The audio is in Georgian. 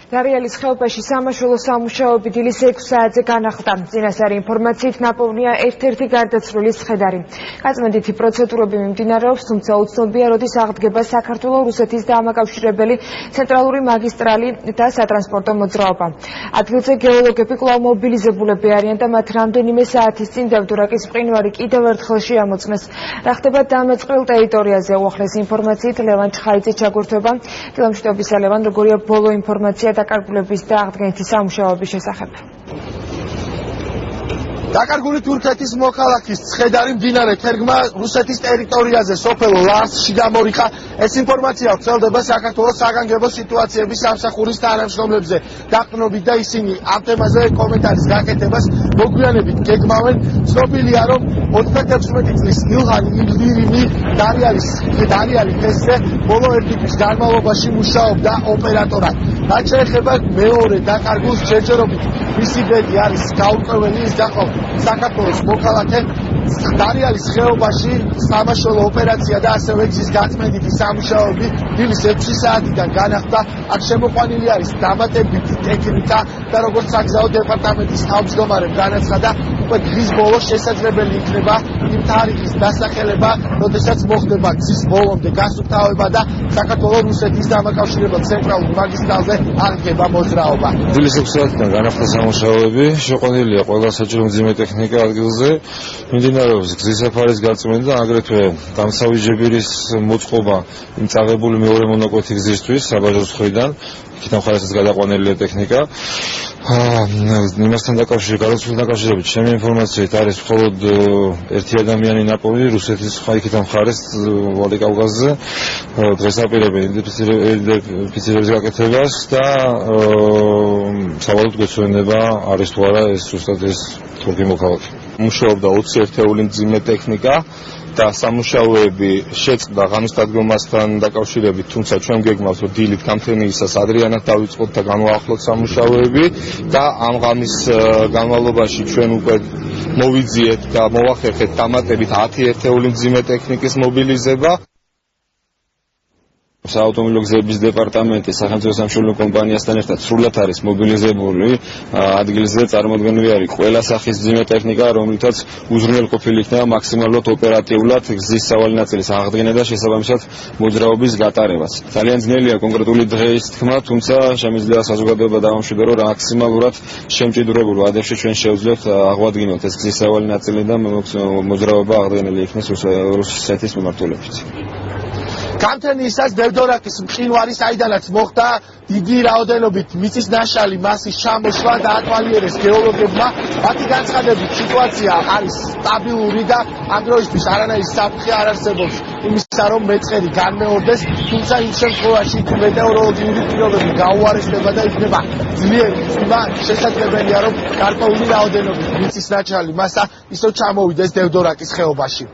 დარიალის ხეობაში სამაშველო სამუშაოები დილის 6 საათზე განახლდა. წინასწარი ინფორმაციით ნაპოვნია ერთ-ერთი გარდაცვლილის ცხედარი. გაწმენდითი პროცედურები მიმდინარეობს, თუმცა უცნობია, როდის აღდგება საქართველო-რუსეთის დამაკავშირებელი ცენტრალური მაგისტრალი და სატრანსპორტო მოძრაობა. ადგილზე გეოლოგები კვლავ მობილიზებულები არიან და მათ რამდენიმე საათის წინ დევდორაკის მყინვარი კიდევ ერთხელ შეამოწმეს. რა ხდება დამეწყრილ ტერიტორიაზე? უახლეს ინფორმაციით ლევან ჩხაიძე ჩაგურთვება. დილამშვიდობისა ლევან, როგორია ბოლო ინფორმაცია დაკარგულების და აღდგენითი სამუშაოების შესახებ? დაკარგული თურქეთის მოქალაქის ცხედარი მდინარე თერგმა რუსეთის ტერიტორიაზე სოფელ ლარსში გამორიხა. ეს ინფორმაცია ვრცელდება საქართველოს საგანგებო სიტუაციების სამსახურის თანამშრომლებზე. დაყრდნობით და ისინი ამ თემაზე კომენტარის გაკეთებას მოგვიანებით გეგმავენ. ცნობილია, რომ 36 წლის ილჰან ილდირიმი დარიალის თესზე ბოლო ერთი თვის განმავლობაში მუშაობდა ოპერატორად. რაც შეეხება მეორე დაკარგულს, ჯერჯერობით მისი ბედი არის გაურკვეველი, ის გახავთ საქართველოს მოქალაქე. დარიალის ხეობაში სამაშველო ოპერაცია და ასევე გზის გაწმენდითი სამუშაოები დილის 6 საათიდან განახლდა. აქ შემოყვანილი არის დამატებითი ტექნიკა და როგორც საგზაო დეპარტამენტის თავმჯდომარემ განაცხადა, უკვე დღის ბოლოს შესაძლებელი იქნება იმ თარიღის დასახელება, როდესაც მოხდება გზის ბოლომდე გასუფთავება და საქართველო-რუსეთის დამაკავშირებელ ცენტრალურ მაგისტრალზე აღდგება მოძრაობა. დილის 6 საათიდან განახლდა სამუშაოები, შეყვანილია ყველა საჭირო მძიმე ტექნიკა ადგილზე. მიმდინარეობს გზის საფარის გაწმენდა, აგრეთვე დამსავიჯებირის მოწყობა იმ წაღებული მეორე მონაკვეთი გზისთვის საბაჟოს მხრიდან. იქიდან ხარისხის გადაყვანილია ტექნიკა. იმასთან დაკავშირებით ჩემი ინფორმაციით არის მხოლოდ ერთი ადამიანი ნაპოვნი რუსეთის იქიდან მხარეს ვალიკავკაზზე. დღეს აპირებენ იდენტიფიცირების გაკეთებას და სავალოდ გვეცვენება არის თუ არა ეს ზუსტად ეს თურქი მოქალაქე. მუშაობდა 20 ერთეული მძიმე ტექნიკა და სამუშაოები შეწყდა ღამის დადგომასთან დაკავშირებით, თუმცა ჩვენ გეგმავთ, რომ დილით გამთენიისას ადრიანად დავიწყოთ და განვაახლოთ სამუშაოები და ამ ღამის განმავლობაში ჩვენ უკვე მოვიძიეთ და მოვახერხეთ დამატებით 10 ერთეული მძიმე ტექნიკის მობილიზება. საავტომობილო გზების დეპარტამენტი სახელმწიფო სამშობლო კომპანიასთან ერთად სრულად არის მობილიზებული. ადგილზე წარმოდგენილი არის ყველა სახის მძიმე ტექნიკა, რომლითაც უზრუნველყოფილი იქნება მაქსიმალურად ოპერატიულად გზის სავალი ნაწილის აღდგენა და შესაბამისად მოძრაობის გატარებას. ძალიან ძნელია კონკრეტული დღის თქმა, თუმცა შემიძლია საზოგადოება დავამშვიდო, რომ მაქსიმალურად შემჭიდროებულ ვადებში ჩვენ შევძლებთ აღვადგინოთ ეს გზის სავალი ნაწილი და მოძრაობა აღდგენილი იქნეს რუსეთის მიმართულებით. გამთენიისას დევდორაკის მყინვარი, საიდანაც მოხდა დიდი რაოდენობით მიწის ნაშალი მასის ჩამოშლა და აკვალიერეს გეოლოგებმა. მათი განცხადებით სიტუაცია არის სტაბილური და ამ დროისთვის არანაირი საფრთხე არ არსებობს იმისა, რომ მეწყერი განმეორდეს, თუმცა იმ შემთხვევაში მეტეოროლოგიური პირობები გაუარესდება და იქნება ძლიერი წვიმა, შესაძლებელია, რომ გარკვეული რაოდენობით მიწის ნაშალი მასა ისევ ჩამოვიდეს დევდორაკის ხეობაში.